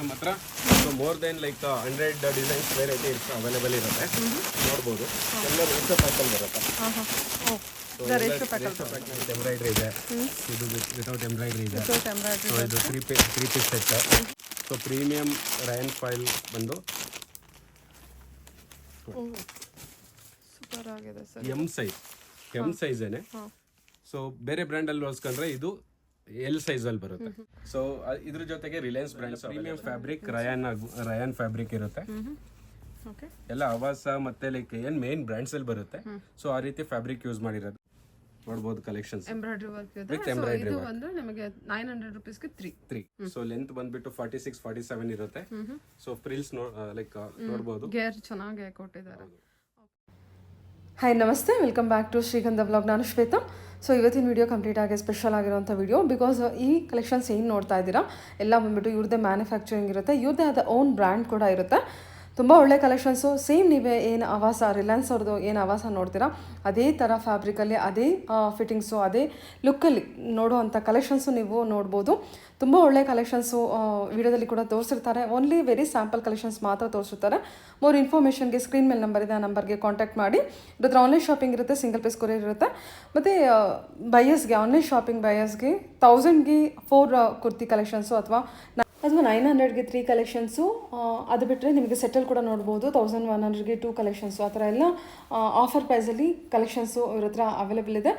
ನಮ್ಮ ಹತ್ರ more than like 100 designs variety available ಇರುತ್ತೆ. ನೋಡ್ಬೋದು ಎಲ್ಲ ರೇಷೋ ಪ್ಯಾಕಲ್ಲಿ ಬರುತ್ತೆ. ಎಂಬ್ರಾಯ್ಡ್ರಿ ಇದೆ, ಇದು ವಿತೌಟ್ ಎಂಬ್ರಾಯ್ಡ್ರಿ ಇದೆ. ಸೊ ಇದು three piece set. So premium rayon foil ಬಂದು ಎಮ್ ಸೈಜೇನೆ. ಸೊ ಬೇರೆ ಬ್ರ್ಯಾಂಡಲ್ಲಿ ಹೋಲಿಸ್ಕೊಂಡ್ರೆ ಇದು ಎಲ್ ಸೈಜಲ್ಲಿ ಬರುತ್ತೆ. ಸೊ ಇದ್ರ ಜೊತೆಗೆ Reliance brand premium fabric rayon fabric ಇರುತ್ತೆ. ಎಲ್ಲ ಆವಾಸ ಮತ್ತೆ ಲೈಕ್ ಏನ್ ಮೇನ್ ಬ್ರ್ಯಾಂಡ್ಸ್ ಅಲ್ಲಿ ಬರುತ್ತೆ. ಸೊ ಆ ರೀತಿ ಫ್ಯಾಬ್ರಿಕ್ ಯೂಸ್ ಮಾಡಿರೋದು ನೋಡಬಹುದು. ಕಲೆಕ್ಷನ್ಸ್ ಎಂಬ್ರಾಯ್ಡ್ರಿ ವರ್ಕ್ ಇದೆ ವಿತ್ ಎಂಬ್ರಾಯ್ಡ್ರಿ ವರ್ಕ್. ಇದು ನಿಮಗೆ 900 ರೂಪೀಸ್ ಗೆ 3. ಸೊ ಲೆಂತ್ ಬಂದ್ಬಿಟ್ಟು 46 47 ಇರುತ್ತೆ. ಸೊ ಫ್ರಿಲ್ಸ್ ಲೈಕ್ ನೋಡಬಹುದು. ಗೇರ್ ಚೆನ್ನಾಗಿ ಕೊಟ್ಟಿದ್ದಾರೆ. ಹಾಯ್ ನಮಸ್ತೆ, ವೆಲ್ಕಮ್ ಬ್ಯಾಕ್ ಟು ಶ್ರೀಗಂಧ ಬ್ಲಾಗ್. ನಾನು ಶ್ವೇತಾ. ಸೊ ಇವತ್ತಿನ ವಿಡಿಯೋ ಕಂಪ್ಲೀಟ್ ಆಗಿ ಸ್ಪೆಷಲ್ ಆಗಿರೋಂಥ ವಿಡಿಯೋ. ಬಿಕಾಸ್ ಈ ಕಲೆಕ್ಷನ್ಸ್ ಏನು ನೋಡ್ತಾ ಇದ್ದೀರಾ ಎಲ್ಲ ಬಂದ್ಬಿಟ್ಟು ಇವ್ರದ್ದೇ ಮ್ಯಾನುಫ್ಯಾಕ್ಚರಿಂಗ್ ಇರುತ್ತೆ, ಇವ್ರದ್ದೇ ಆದ ಓನ್ ಬ್ರ್ಯಾಂಡ್ ಕೂಡ ಇರುತ್ತೆ. ತುಂಬ ಒಳ್ಳೆ ಕಲೆಕ್ಷನ್ಸು. ಸೇಮ್ ನೀವೇ ಏನು ಆವಾಸ ರಿಲಯನ್ಸ್ ಅವ್ರದ್ದು ಏನು ಆವಾಸ ನೋಡ್ತೀರಾ ಅದೇ ಥರ ಫ್ಯಾಬ್ರಿಕಲ್ಲಿ ಅದೇ ಫಿಟ್ಟಿಂಗ್ಸು ಅದೇ ಲುಕ್ಕಲ್ಲಿ ನೋಡುವಂಥ ಕಲೆಕ್ಷನ್ಸು ನೀವು ನೋಡ್ಬೋದು. ತುಂಬ ಒಳ್ಳೆ ಕಲೆಕ್ಷನ್ಸು ವಿಡಿಯೋದಲ್ಲಿ ಕೂಡ ತೋರಿಸಿರ್ತಾರೆ. ಓನ್ಲಿ ವೆರಿ ಸ್ಯಾಂಪಲ್ ಕಲೆಕ್ಷನ್ಸ್ ಮಾತ್ರ ತೋರಿಸಿರ್ತಾರೆ. ಮೋರ್ ಇನ್ಫಾರ್ಮೇಷನ್ಗೆ ಸ್ಕ್ರೀನ್ ಮೇಲೆ ನಂಬರ್ ಇದೆ, ಆ ನಂಬರ್ಗೆ ಕಾಂಟ್ಯಾಕ್ಟ್ ಮಾಡಿ. ಇದ್ರ ಆನ್ಲೈನ್ ಶಾಪಿಂಗ್ ಇರುತ್ತೆ, ಸಿಂಗಲ್ ಪೀಸ್ ಕೊರಿಯರ್ ಇರುತ್ತೆ. ಮತ್ತು ಬಯರ್ಸ್ಗೆ ಆನ್ಲೈನ್ ಶಾಪಿಂಗ್ ಬಯರ್ಸ್ಗೆ 1000ಗೆ 4 ಕುರ್ತಿ ಕಲೆಕ್ಷನ್ಸು ಅಥವಾ 900ಗೆ 3 ಕಲೆಕ್ಷನ್ಸು. ಅದು ಬಿಟ್ಟರೆ ನಿಮಗೆ ಸೆಟ್ಟಲ್ಲಿ ಕೂಡ ನೋಡ್ಬೋದು 1100ಗೆ 2 ಕಲೆಕ್ಷನ್ಸು. ಆ ಥರ ಎಲ್ಲ ಆಫರ್ ಪ್ರೈಸಲ್ಲಿ ಕಲೆಕ್ಷನ್ಸು ಇವ್ರ ಹತ್ರ ಅವೈಲೇಬಲ್ ಇದೆ.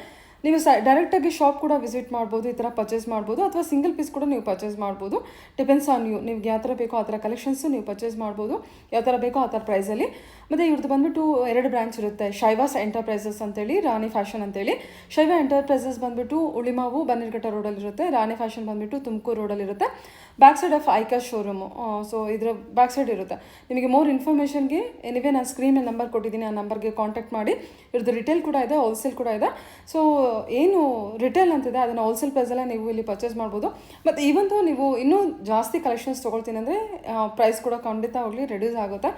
ನೀವು ಡೈರೆಕ್ಟಾಗಿ ಶಾಪ್ ಕೂಡ ವಿಸಿಟ್ ಮಾಡ್ಬೋದು, ಈ ಥರ ಪರ್ಚೇಸ್ ಮಾಡ್ಬೋದು. ಅಥವಾ ಸಿಂಗಲ್ ಪೀಸ್ ಕೂಡ ನೀವು ಪರ್ಚೇಸ್ ಮಾಡ್ಬೋದು. Depends on you. ನಿಮ್ಗೆ ಯಾವ ಥರ ಬೇಕೋ ಆ ಥರ ಕಲೆಕ್ಷನ್ಸು ನೀವು ಪರ್ಚೇಸ್ ಮಾಡ್ಬೋದು, ಯಾವ ಥರ ಬೇಕೋ ಆ ಥರ ಪ್ರೈಸಲ್ಲಿ. ಮತ್ತು ಇವ್ರದ್ದು ಬಂದುಬಿಟ್ಟು 2 ಬ್ರಾಂಚ್ ಇರುತ್ತೆ. ಶೈವಾಸ್ ಎಂಟರ್ಪ್ರೈಸಸ್ ಅಂತೇಳಿ, ರಾಣಿ ಫ್ಯಾಷನ್ ಅಂತೇಳಿ. ಶೈವ ಎಂಟರ್ಪ್ರೈಸಸ್ ಬಂದುಬಿಟ್ಟು ಉಳಿಮಾವು ಬನ್ನೇರುಘಟ್ಟ ರೋಡಲ್ಲಿರುತ್ತೆ. ರಾಣಿ ಫ್ಯಾಷನ್ ಬಂದುಬಿಟ್ಟು ತುಮಕೂರು ರೋಡಲ್ಲಿರುತ್ತೆ. ಬ್ಯಾಕ್ ಸೈಡ್ ಆಫ್ ಐಕಾಸ್ ಶೋರೂಮು. ಸೊ ಇದರ ಬ್ಯಾಕ್ ಸೈಡ್ ಇರುತ್ತೆ. ನಿಮಗೆ ಮೋರ್ ಇನ್ಫಾರ್ಮೇಷನ್ಗೆ ಎನಿವೇ ನಾನು ಸ್ಕ್ರೀನ್ ಮೇಲೆ ನಂಬರ್ ಕೊಟ್ಟಿದ್ದೀನಿ, ಆ ನಂಬರ್ಗೆ ಕಾಂಟ್ಯಾಕ್ಟ್ ಮಾಡಿ. ಇವ್ರದ್ದು ರಿಟೇಲ್ ಕೂಡ ಇದೆ, ಹೋಲ್ಸೇಲ್ ಕೂಡ ಇದೆ. ಸೊ ಏನು ರಿಟೇಲ್ ಅಂತಿದೆ ಅದನ್ನು ಹೋಲ್ಸೇಲ್ ಪ್ರೈಸಲ್ಲೇ ನೀವು ಇಲ್ಲಿ ಪರ್ಚೇಸ್ ಮಾಡ್ಬೋದು. ಮತ್ತು ಈವಂತೂ ನೀವು ಇನ್ನೂ ಜಾಸ್ತಿ ಕಲೆಕ್ಷನ್ಸ್ ತೊಗೊಳ್ತೀನಿ ಅಂದರೆ ಪ್ರೈಸ್ ಕೂಡ ಖಂಡಿತ ಹೋಗಲಿ ರೆಡ್ಯೂಸ್ ಆಗುತ್ತೆ.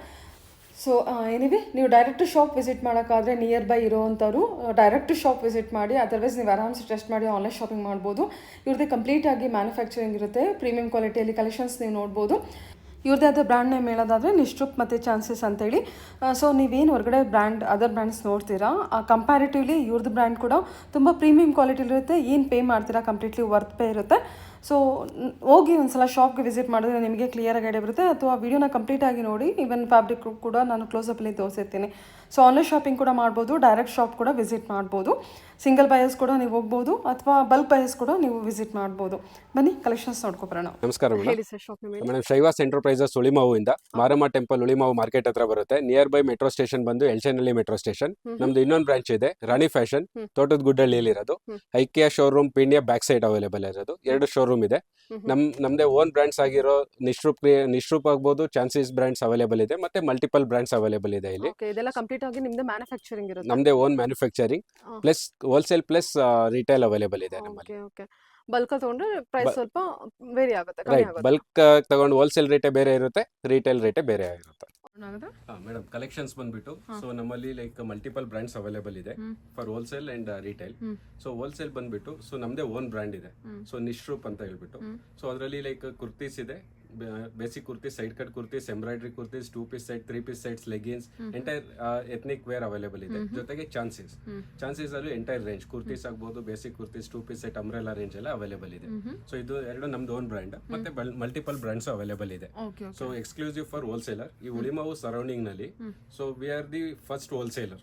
ಸೊ ಎನಿವೆ ನೀವು ಡೈರೆಕ್ಟ್ ಶಾಪ್ ವಿಸಿಟ್ ಮಾಡೋಕ್ಕಾದರೆ ನಿಯರ್ ಬೈ ಇರೋವಂಥವ್ರು ಡೈರೆಕ್ಟ್ ಶಾಪ್ ವಿಸಿಟ್ ಮಾಡಿ. ಅದರ್ವೈಸ್ ನೀವು ಆರಾಮ್ಸೆ ಟೆಸ್ಟ್ ಮಾಡಿ ಆನ್ಲೈನ್ ಶಾಪಿಂಗ್ ಮಾಡ್ಬೋದು. ಇವ್ರದ್ದೇ ಕಂಪ್ಲೀಟಾಗಿ ಮ್ಯಾನುಫ್ಯಾಕ್ಚರಿಂಗ್ ಇರುತ್ತೆ, ಪ್ರೀಮಿಯಂ ಕ್ವಾಲಿಟಿಯಲ್ಲಿ ಕಲೆಕ್ಷನ್ಸ್ ನೀವು ನೋಡ್ಬೋದು. ಇವ್ರದ್ದೇ ಆದ ಬ್ರ್ಯಾಂಡ್ ನೇಮ್ ಹೇಳೋದಾದರೆ ನಿಶ್ಚುಪ್ ಮತ್ತು ಚಾನ್ಸಸ್ ಅಂತೇಳಿ. ಸೊ ನೀವೇನು ಹೊರಗಡೆ ಅದರ್ ಬ್ರ್ಯಾಂಡ್ಸ್ ನೋಡ್ತೀರಾ ಕಂಪ್ಯಾರಿಟಿವ್ಲಿ ಇವ್ರದ್ದು ಬ್ರ್ಯಾಂಡ್ ಕೂಡ ತುಂಬ ಪ್ರೀಮಿಯಂ ಕ್ವಾಲಿಟಿಲಿರುತ್ತೆ. ಏನು ಪೇ ಮಾಡ್ತೀರಾ ಕಂಪ್ಲೀಟ್ಲಿ ವರ್ತ್ ಪೇ ಇರುತ್ತೆ. ಸೊ ಹೋಗಿ ಒಂದ್ಸಲ ಶಾಪ್ಗೆ ವಿಸಿಟ್ ಮಾಡಿದ್ರೆ ನಿಮಗೆ ಕ್ಲಿಯರಾಗಿ ಐಡಿಯಾ ಬರುತ್ತೆ. ಅಥವಾ ವೀಡಿಯೋನ ಕಂಪ್ಲೀಟಾಗಿ ನೋಡಿ. ಈವನ್ ಫ್ಯಾಬ್ರಿಕ್ ಕೂಡ ನಾನು ಕ್ಲೋಸಪ್ಪಲ್ಲಿ ತೋರಿಸಿರ್ತೀನಿ. ಸೊ ಆನ್ಲೈನ್ ಶಾಪಿಂಗ್ ಕೂಡ ಮಾಡ್ಬೋದು, ಡೈರೆಕ್ಟ್ ಶಾಪ್ ಕೂಡ ವಿಸಿಟ್ ಮಾಡ್ಬೋದು. ಸಿಂಗಲ್ ಬಯರ್ಸ್ ಕೂಡ ನೀವು ಹೋಗ್ಬೋದು, ಅಥವಾ ಬಲ್ಕ್ ಬಯರ್ಸ್ ಕೂಡ ನೀವು ವಿಸಿಟ್ ಮಾಡ್ಬೋದು. ಬನ್ನಿ ಕಲೆಕ್ಷನ್ಸ್ ನೋಡ್ಕೊಬರೋಣ. ನಮಸ್ಕಾರ ಮೇಡಮ್. ಶೈವಾಸ್ ಎಂಟರ್ಪ್ರೈಸಸ್ ಉಳಿಮಾವಿಂದ ಮಾರಮ್ಮ ಟೆಂಪಲ್ ಉಳಿಮಾವು ಮಾರ್ಕೆಟ್ ಹತ್ರ ಬರುತ್ತೆ. ನಿಯರ್ ಬೈ ಮೆಟ್ರೋ ಸ್ಟೇಷನ್ ಬಂದು ಎಲ್ಚನಹಳ್ಳಿ ಮೆಟ್ರೋ ಸ್ಟೇಷನ್. ನಮ್ದು ಇನ್ನೊಂದು ಬ್ರಾಂಚ್ ಇದೆ ರಾಣಿ ಫ್ಯಾಷನ್, ತೋಟದ ಗುಡ್ಡಳ್ಳಿಯಲ್ಲಿ ಇರೋದು. ಐಕಿಯಾ ಶೋರೂಮ್ ಪಿಂಡಿಯಾ ಬ್ಯಾಕ್ ಸೈಡ್ ಅವೈಲೇಬಲ್ ಇರೋದು. 2 ಶೋರೂಮ್ ಇದೆ. ನಮ್ದೇ ಓನ್ ಬ್ರಾಂಡ್ಸ್ ಆಗಿರೋ ನಿಶ್ರೂಪ್ ಆಗ್ಬೋದು, ಚಾನ್ಸಸ್ ಬ್ರಾಂಡ್ಸ್ ಅವೈಲೇಬಲ್ ಇದೆ. ಮತ್ತೆ ಮಲ್ಟಿಪಲ್ ಬ್ರಾಂಡ್ಸ್ ಅವೈಲೇಬಲ್ ಇದೆ ಇಲ್ಲಿ. ನಮ್ದೇ own manufacturing plus wholesale plus retail available ಇದೆ ನಮ್ಮಲ್ಲಿ. ಬಲ್ಕ್ ತಗೊಂಡ್ರೆ ಪ್ರೈಸ್ ಸ್ವಲ್ಪ ವೇರಿ ಆಗುತ್ತೆ. ರೈಟ್, ಬಲ್ಕ್ ತಗೊಂಡು ಹೋಲ್ಸೇಲ್ ರೇಟೇ ಬೇರೆ ಇರುತ್ತೆ, ರಿಟೇಲ್ ರೇಟೇ ಬೇರೆ ಆಗಿರುತ್ತೆ. ಮೇಡಮ್ ಕಲೆಕ್ಷನ್ಸ್ ಬಂದ್ಬಿಟ್ಟು ಸೊ ನಮ್ಮಲ್ಲಿ ಲೈಕ್ ಮಲ್ಟಿಪಲ್ ಬ್ರಾಂಡ್ಸ್ ಅವೈಲೇಬಲ್ ಇದೆ for wholesale and retail. So wholesale ಬಂದ್ಬಿಟ್ಟು ಸೊ ನಮ್ದೇ ಓನ್ ಬ್ರಾಂಡ್ ಇದೆ. ಸೊ ನಿಶ್ರೂಪ್ ಅಂತ ಹೇಳ್ಬಿಟ್ಟು. ಸೊ ಅದರಲ್ಲಿ ಲೈಕ್ ಕುರ್ತೀಸ್ ಇದೆ, basic kurtis, side cut kurtis, embroidery kurtis, 2 piece set, 3 piece sets, leggings, entire ethnic wear available ಇದೆ. ಜೊತೆಗೆ ಚಾನ್ಸಸ್ ಅಲ್ಲಿ ಎಂಟೈರ್ ರೇಂಜ್ ಕುರ್ತೀಸ್ ಆಗ್ಬೋದು, basic kurtis, 2 piece set, umbrella range ಎಲ್ಲ ಅವೈಲೇಬಲ್ ಇದೆ. ಸೊ ಇದು 2 ನಮ್ದು ಓನ್ ಬ್ರ್ಯಾಂಡ್. ಮತ್ತೆ ಮಲ್ಟಿಪಲ್ ಬ್ರಾಂಡ್ಸ್ ಅವೈಲೇಬಲ್ ಇದೆ. So exclusive for wholesaler. ಈ ಉಳಿಮಾವು ಸರೌಂಡಿಂಗ್ ನಲ್ಲಿ so we are the first wholesaler.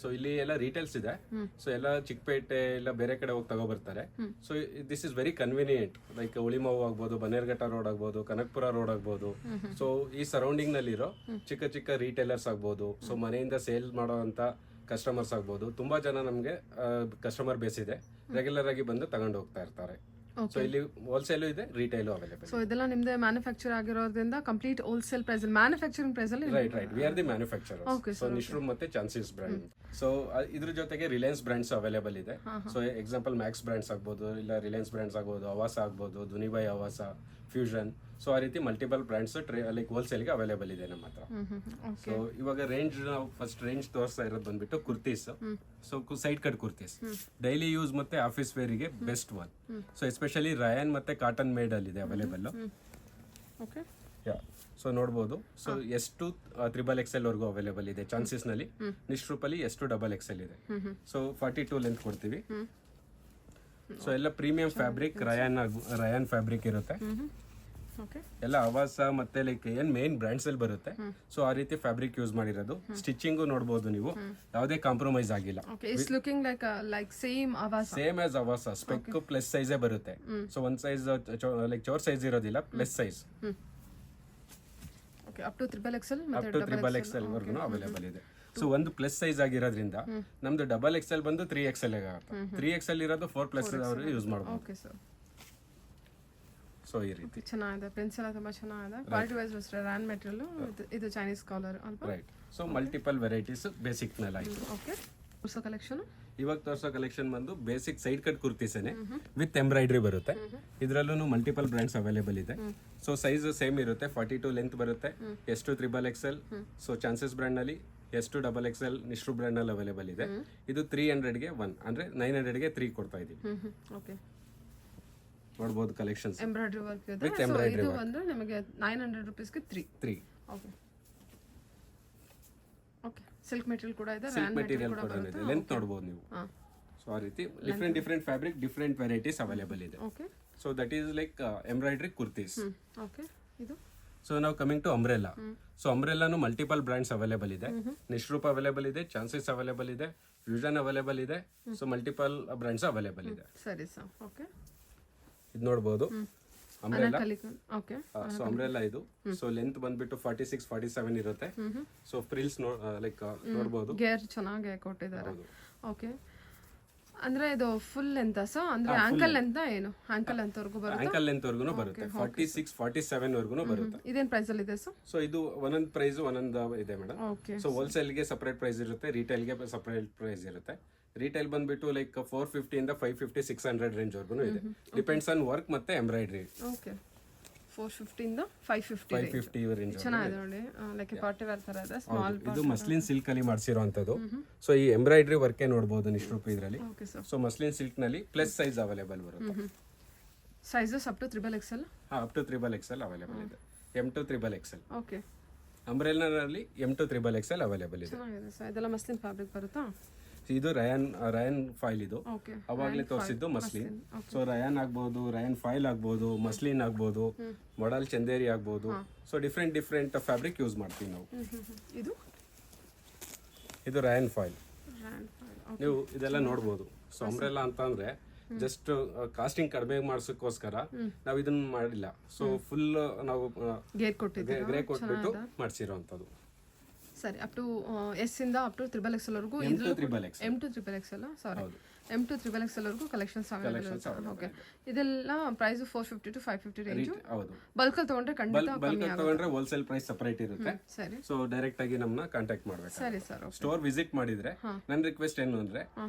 So ಇಲ್ಲಿ ಎಲ್ಲ ರಿಟೇಲ್ಸ್ ಇದೆ. ಸೊ ಎಲ್ಲ ಚಿಕ್ಕಪೇಟೆ ಎಲ್ಲ ಬೇರೆ ಕಡೆ ಹೋಗಿ ತಗೋಬರ್ತಾರೆ. So this is very convenient. Like Ulimavu ಆಗ್ಬೋದು, ಬನ್ನೇರುಘಟ್ಟ ರೋಡ್ ಆಗ್ಬೋದು, ಕನಕಪುರ ರೋಡ್ ಆಗ್ಬೋದು. ಸೊ ಈ ಸರೌಂಡಿಂಗ್ ನಲ್ಲಿರೋ ಚಿಕ್ಕ ಚಿಕ್ಕ ರಿಟೇಲರ್ಸ್ ಆಗ್ಬೋದು, ಸೊ ಮನೆಯಿಂದ ಸೇಲ್ ಮಾಡೋ ಅಂತ ಕಸ್ಟಮರ್ಸ್ ಆಗ್ಬೋದು. ತುಂಬಾ ಜನ ನಮ್ಗೆ ಕಸ್ಟಮರ್ ಬೇಸ್ ಇದೆ, ರೆಗ್ಯುಲರ್ ಆಗಿ ಬಂದು ತಗೊಂಡು ಹೋಗ್ತಾ ಇರ್ತಾರೆ. ಸೊ ಇಲ್ಲಿ ಹೋಲ್ಸೇಲ್ ಇದೆ, ರಿಟೇಲ್ ಅವೈಲೇಬಲ್. ಸೊ ಇದೆಲ್ಲ ನಿಮ್ದೇ ಮ್ಯಾನುಫ್ಯಾಕ್ಚರ್ ಆಗಿರೋದ್ರಿಂದ complete wholesale price manufacturing price ಅಲ್ಲಿ. Right we are the manufacturer. So ನಿಶ್ರೂಮ್ ಮತ್ತೆ ಚಾನ್ಸಸ್ ಬ್ರ್ಯಾಂಡ್. ಸೊ ಇದ್ರ ಜೊತೆಗೆ ರಿಲಯನ್ಸ್ ಬ್ರಾಂಡ್ಸ್ ಅವೈಲೇಬಲ್ ಇದೆ. ಸೊ ಎಕ್ಸಾಂಪಲ್ ಮ್ಯಾಕ್ಸ್ ಬ್ರಾಂಡ್ಸ್ ಆಗ್ಬೋದು, ಇಲ್ಲ ರಿಲಯನ್ಸ್ ಬ್ರಾಂಡ್ಸ್ ಆಗ್ಬೋದು, ಆವಾಸ ಆಗ್ಬೋದು, ದುನಿಬಾಯ್ ಆವಾಸ, ಫ್ಯೂಷನ್. ಸೊ ಆ ರೀತಿ ಮಲ್ಟಿಪಲ್ ಬ್ರಾಂಡ್ಸ್ ಲೈಕ್ ಹೋಲ್ಸೇಲ್ಗೆ ಅವೈಲೇಬಲ್ ಇದೆ ನಮ್ಮ ಹತ್ರ. ಸೊ ಇವಾಗ ರೇಂಜ್ ನಾವು ಫಸ್ಟ್ ರೇಂಜ್ ತೋರಿಸ್ತಾ ಇರೋದು ಬಂದ್ಬಿಟ್ಟು kurtis. So side cut kurtis daily use ಮತ್ತೆ ಆಫೀಸ್ ವೇರಿಗೆ best one. So especially rayon ಮತ್ತೆ ಕಾಟನ್ ಮೇಡ್ ಅಲ್ಲಿ ಇದೆ ಅವೈಲೇಬಲ್. ಯಾ ಸೊ ನೋಡ್ಬೋದು ಸೊ ಎಷ್ಟು XXL ವರ್ಗೂ ಅವೈಲೇಬಲ್ ಇದೆ ಚಾನ್ಸಸ್ ನಲ್ಲಿ. ನಿಶ್ರೂಪಲ್ಲಿ ಎಷ್ಟು XXL ಇದೆ. ಸೊ 42 ಲೆಂತ್ ಕೊಡ್ತೀವಿ. ಸೊ ಎಲ್ಲ ಪ್ರೀಮಿಯಂ ಫ್ಯಾಬ್ರಿಕ್ ರಯಾನ್ ಫ್ಯಾಬ್ರಿಕ್ ಇರುತ್ತೆ. ಎಲ್ಲ ಆವಾಸ ಮತ್ತೆ ಲೈಕ್ ಏನ್ ಮೇನ್ ಬ್ರ್ಯಾಂಡ್ಸ್ ಅಲ್ಲಿ ಬರುತ್ತೆ. ಸೊ ಆ ರೀತಿ ಫ್ಯಾಬ್ರಿಕ್ ಯೂಸ್ ಮಾಡಿರೋದು. ಸ್ಟಿಚಿಂಗು ನೋಡಬಹುದು ನೀವು, ಯಾವುದೇ ಕಾಂಪ್ರಮೈಸ್ ಆಗಿಲ್ಲ. ಸೇಮ್ ಆಸ್ ಆವಾಸ ಸ್ಪೆಕ್ ಪ್ಲಸ್ ಸೈಜ್ ಬರುತ್ತೆ. ಸೊ ಒಂದ್ ಸೈಜ್ ಲೈಕ್ ಚೋರ್ ಸೈಜ್ ಇರೋದಿಲ್ಲ, plus size up to XXL ವರ್ಗು ಅವೈಲೇಬಲ್ ಇದೆ. ಸೊ ಒಂದು ಪ್ಲಸ್ ಸೈಜ್ ಆಗಿರೋದ್ರಿಂದ ನಮ್ದು XXL ಬಂದು 3XL ಆಗುತ್ತೆ. 3XL ಇರೋದು 4+ ಅವರು ಯೂಸ್ ಮಾಡಬಹುದು. ಸೊ ಈ ರೀತಿ ಚೆನ್ನಾಗಿದೆ. ಪ್ರಿನ್ಸ್ ಎಲ್ಲ ತುಂಬಾ ಚೆನ್ನಾಗಿದೆ. ಕ್ವಾಲಿಟಿ ವೈಸ್ ಅಷ್ಟೇ ರ್ಯಾನ್ ಮೆಟೀರಿಯಲ್. ಇದು ಚೈನೀಸ್ ಕಾಲರ್ ಅಲ್ವಾ? Right. So multiple varieties basic ಮೇಲೆ ಆಯ್ತು. ಓಕೆ. ಹೊಸ ಕಲೆಕ್ಷನ್ ಇವಾಗ ತೋರಿಸೋ ಕಲೆಕ್ಷನ್ ಬಂದು ಬೇಸಿಕ್ ಸೈಡ್ ಕಟ್ ಕುರ್ತೀಸೇನೆ ವಿತ್ ಎಂಬ್ರಾಯ್ಡ್ರಿ ಬರುತ್ತೆ. ಇದರಲ್ಲೂ ಮಲ್ಟಿಪಲ್ ಬ್ರ್ಯಾಂಡ್ಸ್ ಅವೈಲೇಬಲ್ ಇದೆ. ಸೊ ಸೈಜ್ ಸೇಮ್ ಇರುತ್ತೆ. 42 ಲೆಂತ್ ಬರುತ್ತೆ. ಎಷ್ಟು XXL. ಸೊ ಚಾನ್ಸಸ್ ಬ್ರ್ಯಾಂಡ್ ನಲ್ಲಿ ಎಷ್ಟು XXL ನಿಶ್ರು ಬ್ರ್ಯಾಂಡ್ ನಲ್ಲಿ ಅವೈಲೇಬಲ್ ಇದೆ. ಇದು 300ಗೆ 1 ಅಂದ್ರೆ 900ಗೆ 3 ಕೊಡ್ತಾ ಇದೀವಿ. ಓಕೆ. ನೋಡಬಹುದು ಕಲೆಕ್ಷನ್ಸ್ ಎಂಬ್ರಾಯ್ಡ್ರಿ ವರ್ಕ್ ಇದೆ. ವಿತ್ ಎಂಬ್ರಾಯ್ಡ್ರಿ ಇದು ಬಂದ್ರೆ ನಿಮಗೆ 900 ರೂಪೀಸ್ಗೆ 3. ಓಕೆ. ಓಕೆ. ಸಿಲ್ಕ್ ಮೆಟೀರಿಯಲ್ ಕೂಡ ಇದೆ. ಸಿಲ್ಕ್ ಮೆಟೀರಿಯಲ್ ಕೂಡ ಇದೆ. ಲೆಂತ್ ನೋಡಬಹುದು ನೀವು. ಸೊ ಆ ರೀತಿ different fabric different varieties available ಇದೆ. Okay. So that is like embroidery kurtis. Okay. ಇದು ಸೊ ನಾವು ಕಮಿಂಗ್ ಟು ಅಂಬ್ರೆಲ್ಲಾ. ಸೊ ಅಂಬ್ರೆಲ್ಲಾನು ಮಲ್ಟಿಪಲ್ ಬ್ರ್ಯಾಂಡ್ಸ್ ಅವೈಲೇಬಲ್ ಇದೆ. ನಿಶ್ರೂಪ್ ಅವೈಲೇಬಲ್ ಇದೆ, ಚಾನ್ಸಸ್ ಅವೈಲೇಬಲ್ ಇದೆ, ಫ್ಯೂಷನ್ ಅವೈಲೇಬಲ್ ಇದೆ. ಸೊ ಮಲ್ಟಿಪಲ್ ಬ್ರ್ಯಾಂಡ್ಸ್ ಅವೈಲೇಬಲ್ ಇದೆ. ಸರಿ ಸರ್. ಓಕೆ. ಇದು ನೋಡಬಹುದು ಅಂಬ್ರೆಲ್ಲಾ. ಓಕೆ. ಸೊ ಅಂಬ್ರೆಲ್ಲಾ ಇದು. ಸೊ ಲೆಂತ್ ಬಂದ್ಬಿಟ್ಟು 46 47 ಇರುತ್ತೆ. ಸೊ ಫ್ರಿಲ್ಸ್ ಲೈಕ್ ನೋಡಬಹುದು. ಗೇರ್ ಚೆನ್ನಾಗಿ ಕೊಟ್ಟಿದ್ದಾರೆ. ಓಕೆ. ಅಂದ್ರೆ ಇದು ಫುಲ್ ಲೆಂತ್ ಸರ್? ಅಂದ್ರೆ ಆಂಕಲ್ ಲೆಂತ್ ಏನು? ಆಂಕಲ್ ಲೆಂತ್ ವರೆಗೂ ಬರುತ್ತೆ. ಆಂಕಲ್ ಲೆಂತ್ ವರ್ಗುನು ಬರುತ್ತೆ. 46 47 ವರ್ಗುನು ಬರುತ್ತೆ. ಇದೇನ್ ಪ್ರೈಸ್ ಅಲ್ಲಿ ಇದೆ ಸರ್? ಸೊ ಇದು ಒಂದೊಂದು ಪ್ರೈಸ್ ಒಂದೊಂದು ಇದೆ ಮೇಡಮ್. ಓಕೆ. ಸೊ ಹೋಲ್ಸೇಲ್ ಗೆ ಸಪರೇಟ್ ಪ್ರೈಸ್ ಇರುತ್ತೆ, ರಿಟೇಲ್ ಗೆ ಸಪರೇಟ್ ಪ್ರೈಸ್ ಇರುತ್ತೆ. ರಿಟೇಲ್ ಬಂದ್ಬಿಟ್ಟು ಲೈಕ್ 450 ಇಂದ 550 600 ರೇಂಜ್ ವರ್ಗುನು ಇದೆ. ಡಿಪೆಂಡ್ಸ್ ಆನ್ ವರ್ಕ್ ಮತ್ತೆ ಎಂಬ್ರಾಯ್ಡ್ರಿ. ಓಕೆ. 450 ಇಂದ 550 ರೇಂಜ್ ಚೆನ್ನಾಗಿದೆ ನೋಡಿ. ಲೈಕ್ ಪಾರ್ಟಿ ವೇರ್ ತರ ಇದೆ. ಸ್ಮಾಲ್ ಇದು ಮಸ್ಲಿನ್ ಸಿಲ್ಕ್ ಅಲ್ಲಿ ಮಾಡಿಸಿರುವಂತದ್ದು. ಸೊ ಈ ಎಂಬ್ರಾಯ್ಡ್ರಿ ವರ್ಕ್ ನೋಡಬಹುದು ನಿಶ್ರೂಪ್ ಇದರಲ್ಲಿ. Okay sir. So muslin silk ನಲ್ಲಿ ಪ್ಲಸ್ ಸೈಜ್ ಅವೈಲೇಬಲ್ ಬರುತ್ತೆ. Sizes up to XXL. Up to XXL available ಇದೆ. M to XXL. Okay. Umbrella ನಲ್ಲಿ M to XXL ಅವೈಲೇಬಲ್ ಇದೆ. ಚೆನ್ನಾಗಿದೆ ಸರ್. ಇದೆಲ್ಲ ಮಸ್ಲಿನ್ ಫ್ಯಾಬ್ರಿಕ್ ಬರುತ್ತಾ? ಇದು ರಯಾನ್ ಫೈಲ್. ಇದು ಓಕೆ. ಅವಾಗಲೇ ತೋರಿಸಿದ್ದು ಮಸ್ಲಿನ್. ಸೊ ರಯಾನ್ ಆಗ್ಬೋದು, ರಯಾನ್ ಫೈಲ್ ಆಗ್ಬೋದು, ಮಸ್ಲಿನ್ ಆಗ್ಬೋದು, ಮೊಡಲ್ ಚಂದೇರಿ ಆಗ್ಬೋದು. ಸೊ ಡಿಫ್ರೆಂಟ್ ಫ್ಯಾಬ್ರಿಕ್ ಯೂಸ್ ಮಾಡ್ತೀವಿ ನಾವು. ಇದು ರಯಾನ್ ಫೈಲ್. ನೀವು ಇದೆಲ್ಲ ನೋಡ್ಬೋದು. ಸೊ ಅಂಬ್ರೆಲ್ಲಾ ಅಂತ ಅಂದ್ರೆ ಜಸ್ಟ್ ಕಾಸ್ಟಿಂಗ್ ಕಡಿಮೆ ಮಾಡ್ಸಕ್ಕೋಸ್ಕರ ನಾವು ಇದನ್ನ ಮಾಡಿಲ್ಲ. ಸೊ ಫುಲ್ ನಾವು ಗ್ರೇ ಕೊಟ್ಬಿಟ್ಟು ಮಾಡಿಸಿರೋಂಥದ್ದು. ಸರಿ. ಅಪ್ ಟು ಎಸ್ ಇಂದ ಅಪ್ ಟು XXL ವರೆಗೂ M to XXL sorry M to XXL ವರೆಗೂ ಕಲೆಕ್ಷನ್ಸ್ ಅವೈಲೇಬಲ್ ಇದೆ. ಓಕೆ. ಇದೆಲ್ಲ ಪ್ರೈಸ್ 450 to 550 ರೇಂಜ್. ಹೌದು. ಬಲ್ಕ್ ಅಲ್ಲಿ ತಗೊಂಡ್ರೆ ಖಂಡಿತ ಬಲ್ಕ್ ತಗೊಂಡ್ರೆ ಹೋಲ್ಸೇಲ್ ಪ್ರೈಸ್ ಸಪರೇಟ್ ಇರುತ್ತೆ. ಸರಿ. ಸೊ ಡೈರೆಕ್ಟ್ ಆಗಿ ನಮ್ಮನ್ನ ಕಾಂಟ್ಯಾಕ್ಟ್ ಮಾಡ್ಬೇಕು. ಸರಿ ಸರ್. ಸ್ಟೋರ್ ವಿಸಿಟ್ ಮಾಡಿದ್ರೆ ನನ್ನ ರಿಕ್ವೆಸ್ಟ್ ಏನು ಅಂದ್ರೆ,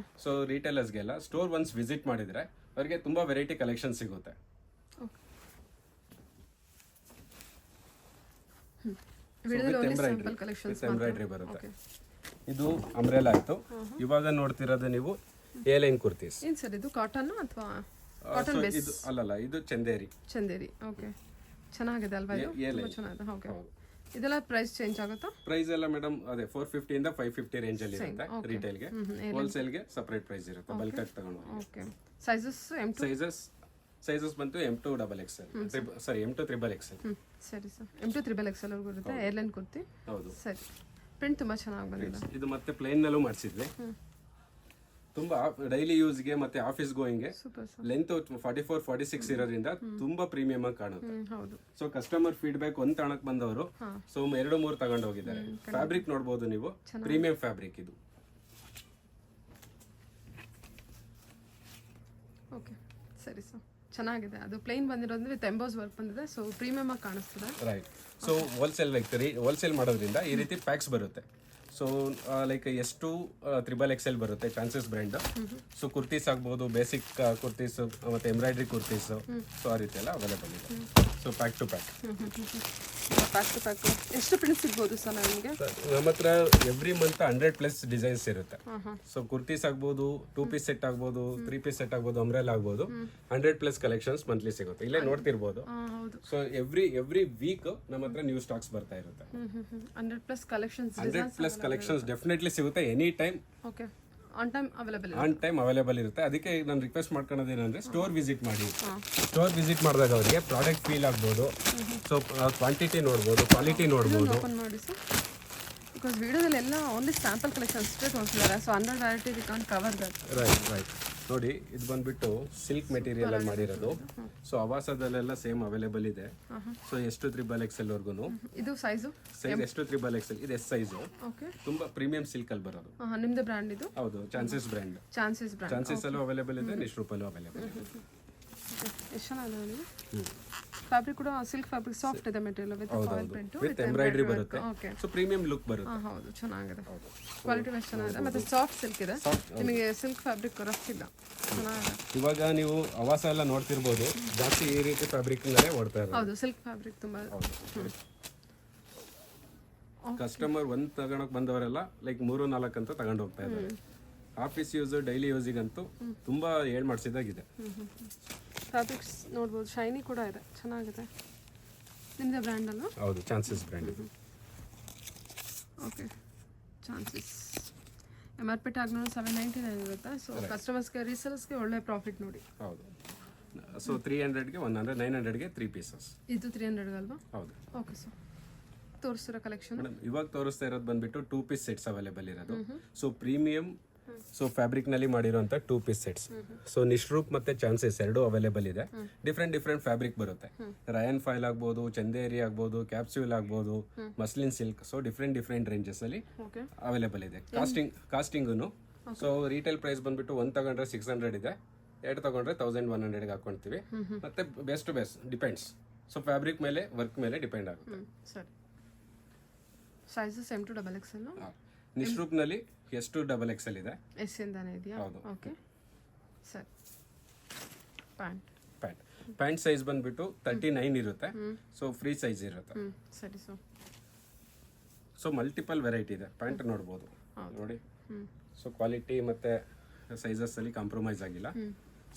ಸೊ ರಿಟೇಲರ್ಸ್ಗೆಲ್ಲ ಸ್ಟೋರ್ ಒನ್ಸ್ ವಿಸಿಟ್ ಮಾಡಿದ್ರೆ ಅವರಿಗೆ ತುಂಬಾ ವೆರೈಟಿ ಕಲೆಕ್ಷನ್ ಸಿಗುತ್ತೆ. ಎಂಬ್ರಾಯ್ಡ್ರಿ ಬರುತ್ತೆ. ಇದು ಅಂಬ್ರೆಲ್ಲಾ ಆಯ್ತು. ಇವಾಗ ನೋಡ್ತಿರೋದು ನೀವು ಎ ಲೈನ್ ಕುರ್ತೀಸ್. ಏನ್ ಸರ್ ಇದು? ಕಾಟನ್ ಅಥವಾ ಇದು ಅಲ್ಲಲ್ಲ, ಇದು ಚಂದೇರಿ. ಓಕೆ. ಚೆನ್ನಾಗಿದೆ ಅಲ್ವಾ? ಇದು ತುಂಬಾ ಚೆನ್ನಾಗಿದೆ. ಓಕೆ. ಇದೆಲ್ಲ ಪ್ರೈಸ್ ಚೇಂಜ್ ಆಗುತ್ತಾ? ಪ್ರೈಸ್ ಎಲ್ಲ ಮೇಡಮ್ ಅದೇ 450 ಇಂದ 550 ರೇಂಜ್ ಅಲ್ಲಿ ಇರುತ್ತೆ ರಿಟೇಲ್ ಗೆ. ಹೋಲ್ಸೇಲ್ ಗೆ ಸಪರೇಟ್ ಪ್ರೈಸ್ ಇರುತ್ತೆ ಬಲ್ಕ್ ಆಗಿ ತಗೊಂಡು. ಓಕೆ. ಸೈಜಸ್ ಬಂತು M to XXL. Sorry M to XXL. ಸರಿ ಸರ್. M to XXL ವರೆಗೂ ಇರುತ್ತೆ. ಏರ್ಲೈನ್ ಕುರ್ತಿ. ಹೌದು. ಸರಿ. ಪ್ರಿಂಟ್ ತುಂಬಾ ಚೆನ್ನಾಗಿ ಬಂದಿದೆ. ಇದು ಮತ್ತೆ ಪ್ಲೇನ್ ನಲ್ಲೂ ಮಾಡಿಸಿದ್ವಿ. ತುಂಬಾ ಡೈಲಿ ಯೂಸ್ ಗೆ ಮತ್ತೆ ಆಫೀಸ್ ಗೋಯಿಂಗ್ ಗೆ ಲೆಂತ್ 44 46 ಇರೋದ್ರಿಂದ ತುಂಬಾ ಪ್ರೀಮಿಯಂ ಆಗಿ ಕಾಣುತ್ತೆ. ಹೌದು. ಸೊ ಕಸ್ಟಮರ್ ಫೀಡ್ಬ್ಯಾಕ್ ಒಂದ್ ತಗೊಳಕ್ ಬಂದವರು ಸೊ 2-3 ತಗೊಂಡು ಹೋಗಿದ್ದಾರೆ. ಫ್ಯಾಬ್ರಿಕ್ ನೋಡಬಹುದು ನೀವು, ಪ್ರೀಮಿಯಂ ಫ್ಯಾಬ್ರಿಕ್ ಇದು. ಓಕೆ. ಸರಿ ಸರ್. ಚೆನ್ನಾಗಿದೆ. ಅದು ಪ್ಲೇನ್ ಬಂದಿರೋದ್ರಿಂದ ವಿತ್ ಎಂಬೋಸ್ ವರ್ಕ್ ಬಂದಿದೆ. ಸೊ ಪ್ರೀಮಿಯಂ ಆಗಿ ಕಾಣಿಸ್ತದೆ. ರೈಟ್. ಸೊ ಹೋಲ್ಸೇಲ್ ಮಾಡೋದ್ರಿಂದ ಈ ರೀತಿ ಪ್ಯಾಕ್ಸ್ ಬರುತ್ತೆ. ಸೊ ಲೈಕ್ ಎಷ್ಟು XXL ಬರುತ್ತೆ ಚಾನ್ಸಸ್ ಬ್ರ್ಯಾಂಡ್. ಸೊ ಕುರ್ತೀಸ್ ಆಗ್ಬೋದು, ಬೇಸಿಕ್ ಕುರ್ತೀಸ್ ಮತ್ತೆ ಎಂಬ್ರಾಯ್ಡ್ರಿ ಕುರ್ತೀಸ್. ಸೊ ಆ ರೀತಿ ಎಲ್ಲ ಅವೈಲೇಬಲ್ ಇದೆ. So pack to pack. Pack to pack ಎಷ್ಟು ಪ್ರಿಂಟ್ಸ್ ಸಿಗ್ಬೋದು ಸರ್ ನಮಗೆ? ನಮ್ಮ ಹತ್ರ ಎವ್ರಿ ಮಂತ್ 100+ ಡಿಸೈನ್ಸ್ ಇರುತ್ತೆ. ಸೊ ಕುರ್ತೀಸ್ ಆಗ್ಬೋದು, 2 ಪೀಸ್ ಸೆಟ್ ಆಗ್ಬೋದು, 3 ಪೀಸ್ ಸೆಟ್ ಆಗ್ಬೋದು, ಅಂಬ್ರೆಲಾ ಆಗ್ಬೋದು, 100+ ಕಲೆಕ್ಷನ್ಸ್ ಮಂತ್ಲಿ ಸಿಗುತ್ತೆ. ಇಲ್ಲೇ ನೋಡ್ತಿರ್ಬೋದು. ಸೊ ಎವ್ರಿ ವೀಕ್ ನಮ್ಮ ಹತ್ರ ನ್ಯೂ ಸ್ಟಾಕ್ಸ್ ಬರ್ತಾ ಇರುತ್ತೆ. 100+ ಕಲೆಕ್ಷನ್ಸ್ 100+ ಕಲೆಕ್ಷನ್ಸ್ ಡೆಫಿನೆಟ್ಲಿ ಸಿಗುತ್ತೆ. Any time okay, on time available ಇರುತ್ತೆ. ಅದಕ್ಕೆ ನಾನು ರಿಕ್ವೆಸ್ಟ್ ಮಾಡ್ಕೊಳ್ಳೋದು ಏನಂದ್ರೆ ಸ್ಟೋರ್ ವಿಸಿಟ್ ಮಾಡಿ. ಸ್ಟೋರ್ ವಿಸಿಟ್ ಮಾಡಿದಾಗ ಅವರಿಗೆ ಪ್ರಾಡಕ್ಟ್ ಫೀಲ್ ಆಗ್ಬೋದು. ಸೊ ಕ್ವಾಂಟಿಟಿ ನೋಡ್ಬೋದು, ಕ್ವಾಲಿಟಿ ನೋಡ್ಬೋದು. ಓಪನ್ ಮಾಡಿ ಸರ್, ಬಿಕಾಸ್ ವಿಡಿಯೋದಲ್ಲಿ ಎಲ್ಲ ಓನ್ಲಿ ಸ್ಯಾಂಪಲ್ ಕಲೆಕ್ಷನ್ ಅಷ್ಟೇ ತೋರಿಸಿದ್ದಾರೆ. So 100 variety we can't cover that. Right ನೋಡಿ, ಇದು ಬಂದ್ಬಿಟ್ಟು ಸಿಲ್ಕ್ ಮೆಟೀರಿಯಲ್ ಅಲ್ಲಿ ಮಾಡಿರೋದು. ಸೊ ಅವಾಸದಲ್ಲೆಲ್ಲ ಸೇಮ್ ಅವೈಲೇಬಲ್ ಇದೆ. ಸೊ ಎಷ್ಟು 3XL ವರ್ಗುನು. ಇದು ಸೈಜ್ ಎಷ್ಟು 3XL ಇದು ಎಸ್ ಸೈಜ್. ಓಕೆ, ತುಂಬಾ ಪ್ರೀಮಿಯಂ ಸಿಲ್ಕ್ ಅಲ್ಲಿ ಬರೋದು. ನಿಮ್ದು ಬ್ರ್ಯಾಂಡ್ ಇದು? ಹೌದು, ಚಾನ್ಸಸ್ ಬ್ರ್ಯಾಂಡ್. ಚಾನ್ಸಸ್ ಅಲ್ಲೂ ಅವೈಲೇಬಲ್ ಇದೆ, ನಿಶ್ರೂಪಲ್ಲೂ ಅವೈಲೇಬಲ್ ಇದೆ. ಎಷ್ಟು ಚೆನ್ನಾಗಿದೆ. ಫ್ಯಾಬ್ರಿಕ್ ಕೂಡ ಸಿಲ್ಕ್ ಫ್ಯಾಬ್ರಿಕ್ ಸಾಫ್ಟ್ ಇದೆ material with foil print with embroidery ಬರುತ್ತೆ. ಸೊ ಪ್ರೀಮಿಯಂ ಲುಕ್ ಬರುತ್ತೆ. ಹೌದು, ಚೆನ್ನಾಗಿದೆ. ಕ್ವಾಲಿಟಿ ಬೆಸ್ಟ್ ಚೆನ್ನಾಗಿದೆ. ಮತ್ತೆ ಸಾಫ್ಟ್ ಸಿಲ್ಕ್ ಇದೆ, ನಿಮಗೆ ಸಿಲ್ಕ್ ಫ್ಯಾಬ್ರಿಕ್ ರಫ್ ಇಲ್ಲ. ಚೆನ್ನಾಗಿದೆ. ಇವಾಗ ನೀವು ಅವಾಸ ಎಲ್ಲ ನೋಡ್ತಿರ್ಬೋದು, ಜಾಸ್ತಿ ಈ ರೀತಿ ಫ್ಯಾಬ್ರಿಕ್ ಇಂದಲೇ ಓಡ್ತಾ ಇರೋದು. ಹೌದು, ಸಿಲ್ಕ್ ಫ್ಯಾಬ್ರಿಕ್ ತುಂಬಾ. ಕಸ್ಟಮರ್ ಒಂದ್ ತಗೊಳಕ್ ಬಂದವರೆಲ್ಲ ಲೈಕ್ 3-4 ಅಂತ ತಗೊಂಡು ಹೋಗ್ತಾ ಇದ್ದಾರೆ. ಆಫೀಸ್ ಯೂಸ್, ಡೈಲಿ ಯೂಸಿಗಂತೂ ತುಂಬಾ ಏಳ್ ಮಾಡಿಸಿದಾಗಿದೆ. ಫ್ಯಾಬ್ರಿಕ್ಸ್ ನೋಡ್ಬೋದು, ಶೈನಿ ಕೂಡ ಇದೆ, ಚೆನ್ನಾಗಿದೆ. ನಿಮ್ಮದೇ ಬ್ರ್ಯಾಂಡ್ ಅಲ್ವಾ? ಹೌದು, chances brand. Okay, chances MRP tag ನೋಡಿ 799 ಇರುತ್ತೆ. ಸೊ ಕಸ್ಟಮರ್ಸ್ಗೆ ರೀಸೇಲರ್ಸ್ಗೆ ಒಳ್ಳೆ ಪ್ರಾಫಿಟ್ ನೋಡಿ. ಹೌದು. ಸೊ 300ಗೆ 100, 900ಗೆ 3 ಪೀಸಸ್. ಇದು 300 ಅಲ್ವಾ? ಹೌದು. ಓಕೆ ಸರ್, ತೋರಿಸ್ತಿರೋ ಕಲೆಕ್ಷನ್ ಮೇಡಮ್ ಇವಾಗ ತೋರಿಸ್ತಾ ಇರೋದು ಬಂದ್ಬಿಟ್ಟು 2 ಪೀಸ್ ಸೆಟ್ಸ್ ಅವೈಲೇಬಲ್ ಇರೋದು. ಸೊ ಪ್ರೀಮಿಯಂ ಸೊ ಫ್ಯಾಬ್ರಿಕ್ ನಲ್ಲಿ ಮಾಡಿರುವಂತ 2 ಪೀಸ್ ಸೆಟ್ಸ್. ಸೊ ನಿಶ್ರೂಪ್ ಮತ್ತೆ ಚಾನ್ಸಸ್ ಎರಡು ಅವೈಲೇಬಲ್ ಇದೆ. ಡಿಫ್ರೆಂಟ್ ಫ್ಯಾಬ್ರಿಕ್ ಬರುತ್ತೆ. ರಯಾನ್ ಫೈಲ್ ಆಗ್ಬೋದು, ಚಂದೇರಿ ಆಗ್ಬೋದು, ಕ್ಯಾಪ್ಸ್ಯೂಲ್ ಆಗ್ಬೋದು, muslin silk. So different ranges ಅಲ್ಲಿ ಅವೈಲೇಬಲ್ ಇದೆ. ಕಾಸ್ಟಿಂಗು ಸೊ ರಿಟೇಲ್ ಪ್ರೈಸ್ ಬಂದ್ಬಿಟ್ಟು 1 ತಗೊಂಡ್ರೆ 600 ಇದೆ, 2 ತಗೊಂಡ್ರೆ 1100 ಹಾಕೊಂತೀವಿ. ಮತ್ತೆ ಬೆಸ್ಟ್ ಡಿಪೆಂಡ್ಸ್. ಸೊ ಫ್ಯಾಬ್ರಿಕ್ ಮೇಲೆ, ವರ್ಕ್ ಮೇಲೆ ಡಿಪೆಂಡ್ ಆಗುತ್ತೆ. ಸರಿ. Sizes M to XXL. ನಿಶ್ರೂಪ್ ನಲ್ಲಿ ಎಷ್ಟು XXL ಇದೆ. ಎಸ್ ಇಂದಾನೆ ಇದೆಯಾ? ಹೌದು. ಓಕೆ, ಸರಿ. ಪ್ಯಾಂಟ್ ಸೈಜ್ ಬಂದ್ಬಿಟ್ಟು 39 ಇರುತ್ತೆ. ಸೊ ಫ್ರೀ ಸೈಜ್ ಇರುತ್ತೆ. ಸರಿ. ಸೊ ಮಲ್ಟಿಪಲ್ ವೆರೈಟಿ ಇದೆ. ಪ್ಯಾಂಟ್ ನೋಡ್ಬೋದು ನೋಡಿ. ಸೊ ಕ್ವಾಲಿಟಿ ಮತ್ತೆ ಸೈಜಸ್ ಅಲ್ಲಿ ಕಾಂಪ್ರಮೈಸ್ ಆಗಿಲ್ಲ.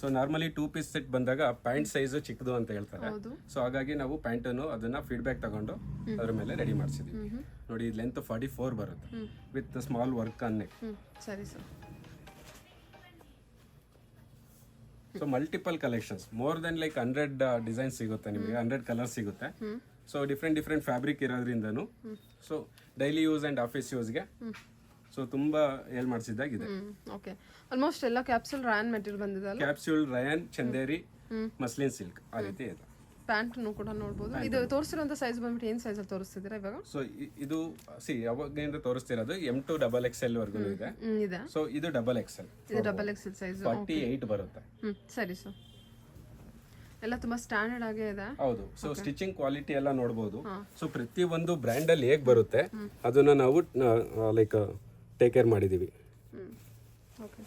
ಸೊ ನಾರ್ಮಲಿ 2 ಪೀಸ್ ಸೆಟ್ ಬಂದಾಗ ಪ್ಯಾಂಟ್ ಸೈಜ್ ಚಿಕ್ಕದು ಅಂತ ಹೇಳ್ತಾರೆ. ಸೊ ಹಾಗಾಗಿ ನಾವು ಪ್ಯಾಂಟ್ ಅನ್ನು ಅದನ್ನ ಫೀಡ್ಬ್ಯಾಕ್ ತಗೊಂಡು ಅದ್ರ ಮೇಲೆ ರೆಡಿ ಮಾಡಿಸಿದೀವಿ. ನೋಡಿ, ಲೆಂತ್ 44 ಬರುತ್ತೆ with small work on neck. ಸರಿ sir. So multiple collections, more than like 100 designs ಸಿಗುತ್ತೆ ನಿಮಗೆ, 100 ಕಲರ್ಸ್ ಸಿಗುತ್ತೆ. ಸೊ ಡಿಫ್ರೆಂಟ್ ಫ್ಯಾಬ್ರಿಕ್ ಇರೋದ್ರಿಂದನು so daily use and office ಯೂಸ್ಗೆ ಸೊ ತುಂಬಾ ಏಳ್ ಮಾಡಿಸಿದ್ದಾಗಿದೆ. ಓಕೆ, ಆಲ್ಮೋಸ್ಟ್ ಎಲ್ಲ ಕ್ಯಾಪ್ಸೂಲ್ ರಯಾನ್ ಮೆಟೀರಿಯಲ್ ಬಂದಿದೆ ಅಲ್ಲ? Capsule rayon, Chanderi, muslin silk ಆ ರೀತಿ ಇದೆ. ಪ್ಯಾಂಟ್ ಕೂಡ ನೋಡಬಹುದು. ಇದು ತೋರಿಸಿರುವಂತ ಸೈಜ್ ಬಂದ್ಬಿಟ್ಟು ಏನ್ ಸೈಜ್ ಅಲ್ಲಿ ತೋರಿಸ್ತಿದ್ದೀರಾ ಇವಾಗ? ಸೊ ಇದು ಯಾವಾಗಿಂದ ತೋರಿಸ್ತಿರೋದು M to XXL ವರ್ಗು ಇದೆ. ಸೊ ಇದು XXL. ಇದು XXL ಸೈಜ್ 48 ಬರುತ್ತೆ. ಸರಿ ಸರ್. ಎಲ್ಲ ತುಂಬಾ ಸ್ಟ್ಯಾಂಡರ್ಡ್ ಆಗೇ ಇದೆ. ಹೌದು. ಸೊ ಸ್ಟಿಚಿಂಗ್ ಕ್ವಾಲಿಟಿ ಎಲ್ಲ ನೋಡಬಹುದು. ಸೊ ಪ್ರತಿ ಒಂದು ಬ್ರ್ಯಾಂಡ್ ಅಲ್ಲಿ ಹೇಗೆ ಬರುತ್ತೆ ಅದನ್ನ ನಾವು ಲೈಕ್ ಟೇಕ್ ಕೇರ್ ಮಾಡಿದೀವಿ. ಓಕೆ,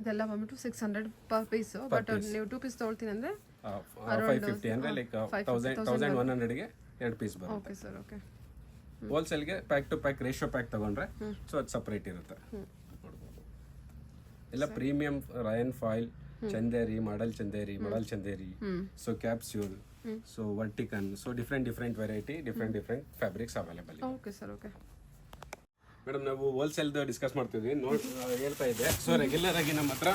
ಇದೆಲ್ಲ ಬಂದ್ಬಿಟ್ಟು 600 ಪರ್ ಪೀಸ್. ಬಟ್ ನೀವು 2 ಪೀಸ್ ತಗೊಳ್ತೀನಿ ಅಂದ್ರೆ 550 ಅಂದ್ರೆ ಲೈಕ್ 1100ಗೆ 2 ಪೀಸ್ ಬರುತ್ತೆ. Okay sir. ಓಕೆ, ಹೋಲ್ಸೇಲ್ಗೆ pack to pack ratio pack ತಗೊಂಡ್ರೆ ಸೊ ಅದು ಸಪರೇಟ್ ಇರುತ್ತೆ. ಎಲ್ಲ premium rayon foil, Chanderi, modal Chanderi, so capsule, so ವರ್ಟಿಕನ್, so different variety, different fabrics available ಇದೆ. Okay sir. ಓಕೆ ಮೇಡಮ್, ನಾವು ಹೋಲ್ಸೇಲ್ ಡಿಸ್ಕಸ್ ಮಾಡ್ತಿದ್ವಿ. ಹೇಳ್ತಾ ಇದ್ದೆ. ಸೊ ರೆಗ್ಯುಲರ್ ಆಗಿ ನಮ್ಮ ಹತ್ರ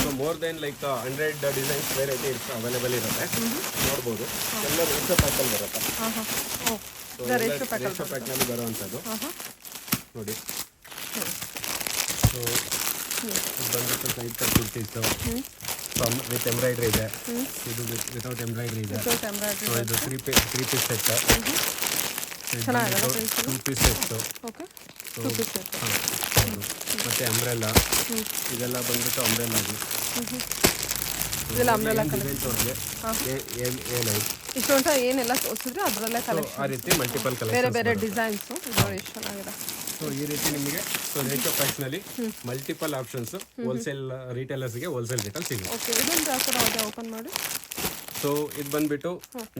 so more than like 100 designs variety available ಇರುತ್ತೆ. ನೋಡ್ಬೋದು, ಎಲ್ಲ ರೇಷಿಯೋ ಪ್ಯಾಕಲ್ಲಿ ಬರುತ್ತೆ. ರೇಷಿಯೋ ಪ್ಯಾಕ್ನಲ್ಲಿ ಬರುವಂಥದ್ದು ನೋಡಿ. ಸೊ ಬಂದ್ಬಿಟ್ಟು side cut kurtis with embroidery ಇದೆ. ಇದು ವಿತೌಟ್ ಎಂಬ್ರಾಯ್ಡ್ರಿ ಇದೆ. ಸೊ ಇದು 3 ಪೀಸ್ ಸೆಟ್. 2 piece set. ಮತ್ತೆ ಅಂಬ್ರೆಲಾ, ಇದೆಲ್ಲ ಬಂದ್ಬಿಟ್ಟು ಅಂಬ್ರೆಲಾಗಿ ಇಷ್ಟೊಂಟ ಏನೆಲ್ಲ ತೋರಿಸಿದ್ರೆ ಅದರಲ್ಲೇ ಕಲೆಕ್ಷನ್ ಆ ರೀತಿ ಮಲ್ಟಿಪಲ್ ಬೇರೆ ಬೇರೆ ಡಿಸೈನ್ಸ್ ನೋಡಿ ಎಷ್ಟು ಚೆನ್ನಾಗಿದೆ. ಸೊ ಈ ರೀತಿ ನಿಮಗೆ ಸೊ ರೇಷಿಯೋ ಪ್ಯಾಕ್ಸ್ನಲ್ಲಿ ಮಲ್ಟಿಪಲ್ ಆಪ್ಷನ್ಸ್ ಹೋಲ್ಸೇಲ್ ರಿಟೇಲರ್ಸ್ಗೆ ಹೋಲ್ಸೇಲ್ ರೇಟಲ್ಲಿ ಸಿಗುತ್ತೆ. ಓಕೆ, ಇದೊಂದು ಯಾವ ಥರ ಓಪನ್ ಮಾಡಿ ಸೊ ಇದು ಬಂದ್ಬಿಟ್ಟು